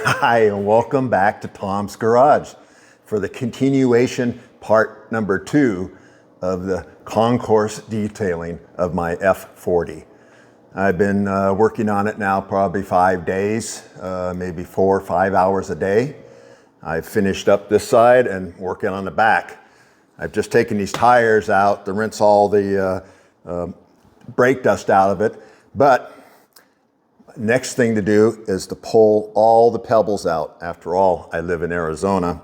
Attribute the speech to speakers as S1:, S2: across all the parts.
S1: Hi, and welcome back to Tom's Garage for the continuation part number 2 of the Concourse detailing of my F40. I've been working on it now probably 5 days, maybe 4 or 5 hours a day. I've finished up this side and working on the back. I've just taken these tires out to rinse all the brake dust out of it, but next thing to do is to pull all the pebbles out. After all, I live in Arizona,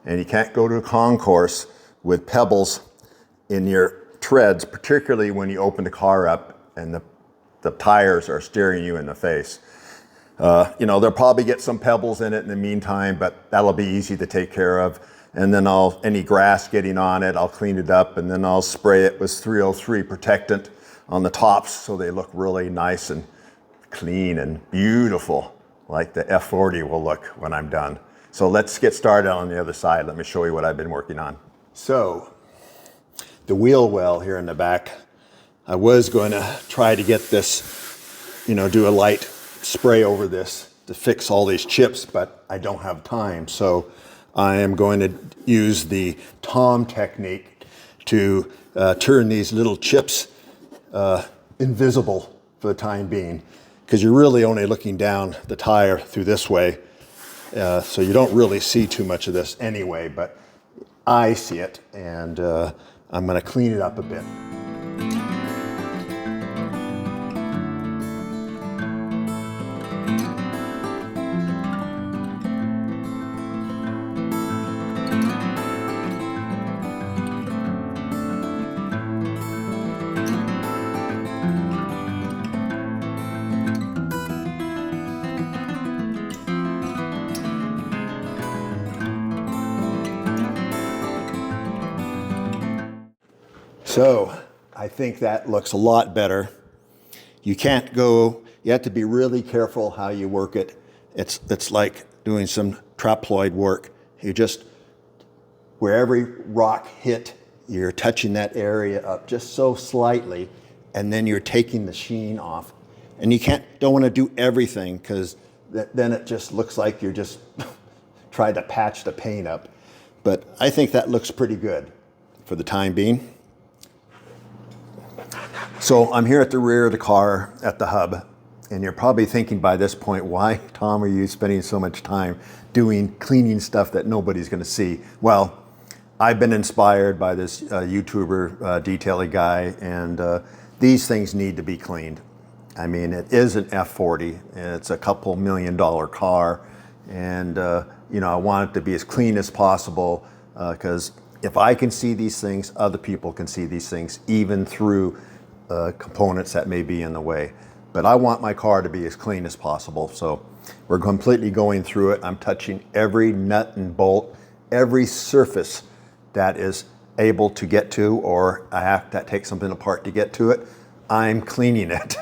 S1: and you can't go to a concourse with pebbles in your treads, particularly when you open the car up and the tires are staring you in the face. They'll probably get some pebbles in it in the meantime, but that'll be easy to take care of. And then any grass getting on it, I'll clean it up, and then I'll spray it with 303 protectant on the tops so they look really nice and clean and beautiful, like the F40 will look when I'm done. So let's get started on the other side. Let me show you what I've been working on. So the wheel well here in the back, I was going to try to get this, do a light spray over this to fix all these chips, but I don't have time. So I am going to use the Tom technique to turn these little chips invisible for the time being, because you're really only looking down the tire through this way. So you don't really see too much of this anyway, but I see it, and I'm going to clean it up a bit. So I think that looks a lot better. You have to be really careful how you work it. It's like doing some traploid work. Where every rock hit, you're touching that area up just so slightly, and then you're taking the sheen off. And you don't want to do everything, because then it just looks like you're just trying to patch the paint up. But I think that looks pretty good for the time being. So I'm here at the rear of the car at the hub, and you're probably thinking by this point, why, Tom, are you spending so much time doing cleaning stuff that nobody's going to see? Well, I've been inspired by this YouTuber detailing guy, and these things need to be cleaned. I mean, it is an F40, and it's a couple $1 million car, and I want it to be as clean as possible, because if I can see these things, other people can see these things, even through components that may be in the way. But I want my car to be as clean as possible. So we're completely going through it. I'm touching every nut and bolt, every surface that is able to get to, or I have to take something apart to get to it. I'm cleaning it.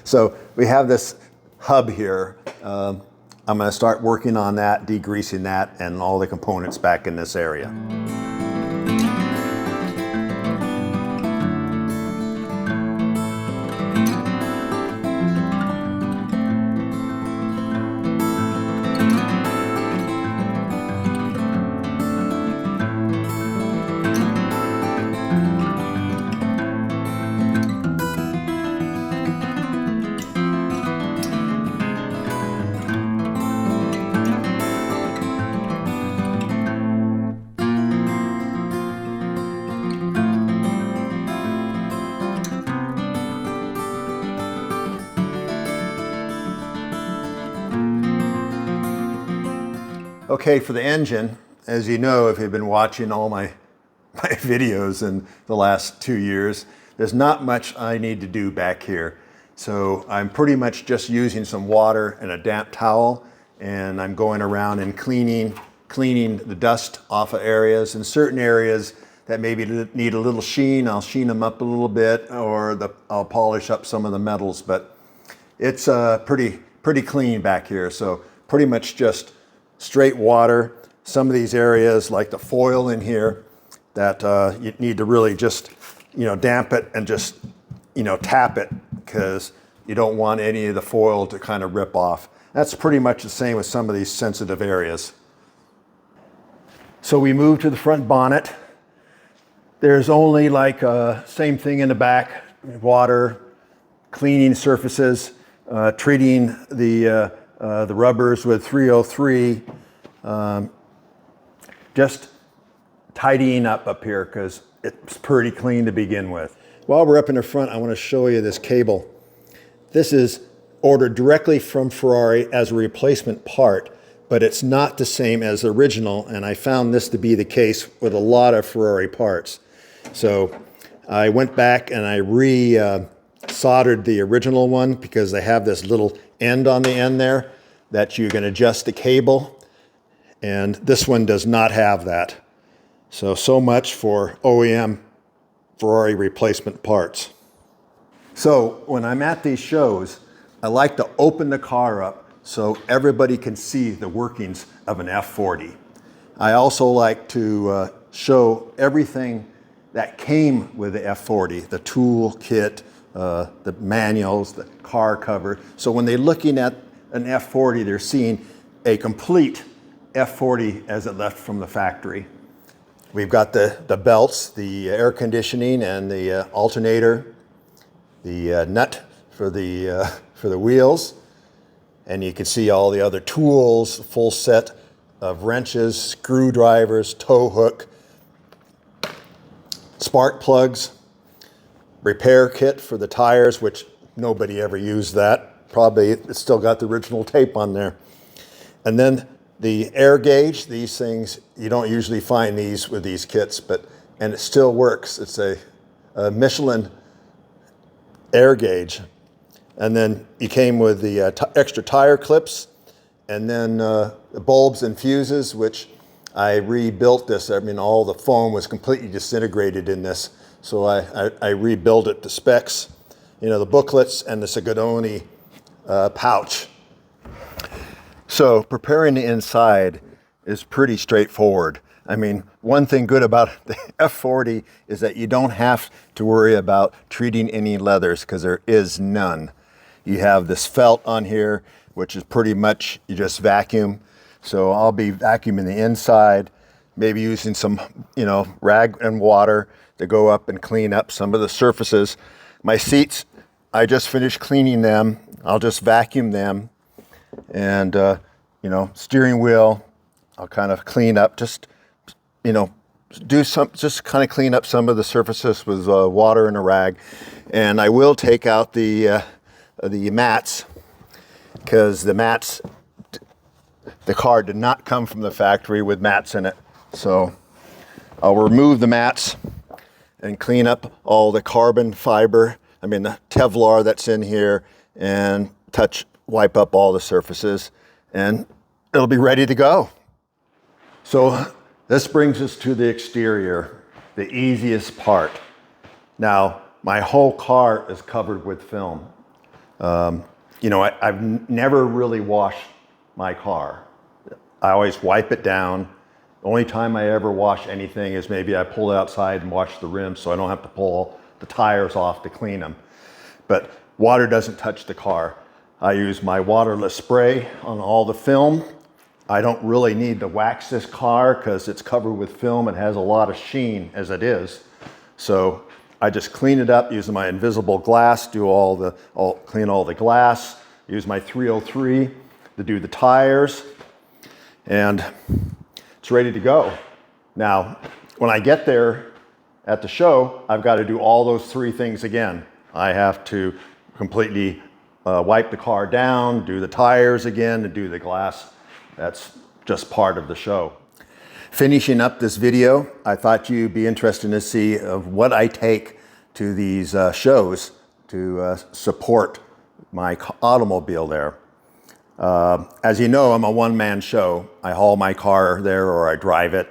S1: So we have this hub here. I'm going to start working on that, degreasing that, and all the components back in this area. Okay, for the engine, as you know, if you've been watching all my videos in the last 2 years, there's not much I need to do back here. So I'm pretty much just using some water and a damp towel, and I'm going around and cleaning the dust off of areas. In certain areas that maybe need a little sheen, I'll sheen them up a little bit, or I'll polish up some of the metals, but it's pretty clean back here. So pretty much just straight water. Some of these areas, like the foil in here, that you need to really just damp it and just tap it, because You don't want any of the foil to kind of rip off. That's pretty much the same with some of these sensitive areas. So we move to the front bonnet. There's only like same thing in the back, water, cleaning surfaces, treating the rubbers with 303, just tidying up here because it's pretty clean to begin with. While we're up in the front, I want to show you this cable. This is ordered directly from Ferrari as a replacement part, but it's not the same as the original, and I found this to be the case with a lot of Ferrari parts. So I went back and I soldered the original one because they have this little end on the end there that you can adjust the cable, and this one does not have that. So much for OEM Ferrari replacement parts. So when I'm at these shows, I like to open the car up so everybody can see the workings of an F40. I also like to show everything that came with the F40, the tool kit, the manuals, the car cover. So when they're looking at an F40, they're seeing a complete F40 as it left from the factory. We've got the belts, the air conditioning and the alternator, the nut for the wheels, and you can see all the other tools, full set of wrenches, screwdrivers, tow hook, spark plugs, repair kit for the tires, which nobody ever used that. Probably it's still got the original tape on there. And then the air gauge, these things, you don't usually find these with these kits, and it still works. It's a Michelin air gauge. And then you came with the extra tire clips, and then the bulbs and fuses, which I rebuilt this. I mean, all the foam was completely disintegrated in this, so I rebuilt it to specs. You know, the booklets and the Sigodoni pouch. So preparing the inside is pretty straightforward. I mean, one thing good about the F40 is that you don't have to worry about treating any leathers because there is none. You have this felt on here, which is pretty much, you just vacuum. So I'll be vacuuming the inside, maybe using some, rag and water to go up and clean up some of the surfaces. My seats, I just finished cleaning them. I'll just vacuum them. And, steering wheel, I'll kind of clean up, just kind of clean up some of the surfaces with water and a rag. And I will take out the mats, because the mats, the car did not come from the factory with mats in it. So I'll remove the mats and clean up all the carbon fiber, the Kevlar that's in here, and wipe up all the surfaces, and it'll be ready to go. So this brings us to the exterior, the easiest part. Now, my whole car is covered with film. I've never really washed my car. I always wipe it down. The only time I ever wash anything is maybe I pull it outside and wash the rims so I don't have to pull the tires off to clean them. But water doesn't touch the car. I use my waterless spray on all the film. I don't really need to wax this car because it's covered with film. It has a lot of sheen as it is. So I just clean it up using my invisible glass, clean all the glass, use my 303 to do the tires, and it's ready to go. Now, when I get there at the show, I've got to do all those three things again. I have to completely wipe the car down, do the tires again, and do the glass. That's just part of the show. Finishing up this video, I thought you'd be interested to see of what I take to these shows to support my automobile there. As you know, I'm a one-man show. I haul my car there or I drive it.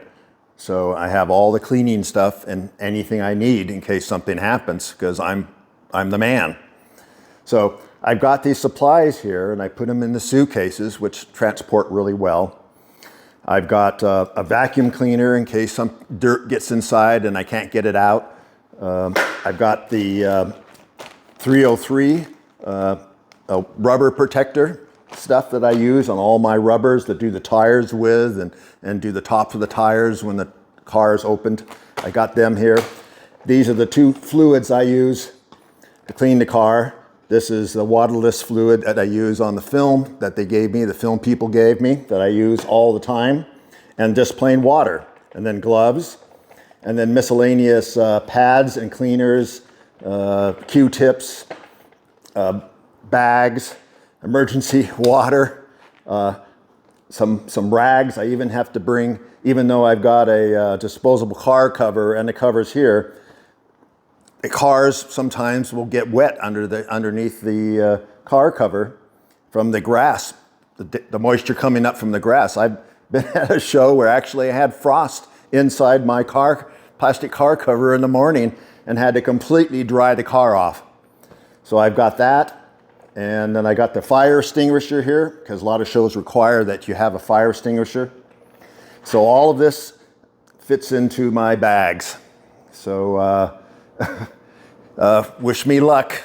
S1: So I have all the cleaning stuff and anything I need in case something happens, because I'm the man. So I've got these supplies here and I put them in the suitcases, which transport really well. I've got a vacuum cleaner in case some dirt gets inside and I can't get it out. I've got the 303 a rubber protector stuff that I use on all my rubbers to do the tires with and do the tops of the tires when the car is opened. I got them here. These are the two fluids I use to clean the car. This is the waterless fluid that I use on the film that they gave me, the film people gave me, that I use all the time, and just plain water, and then gloves, and then miscellaneous pads and cleaners, Q-tips, bags, emergency water, some rags. I even have to bring, even though I've got a disposable car cover and the covers here, the cars sometimes will get wet underneath the car cover from the grass, the moisture coming up from the grass. I've been at a show where actually I had frost inside my plastic car cover in the morning and had to completely dry the car off. So I've got that, and then I got the fire extinguisher here because a lot of shows require that you have a fire extinguisher. So all of this fits into my bags. So wish me luck.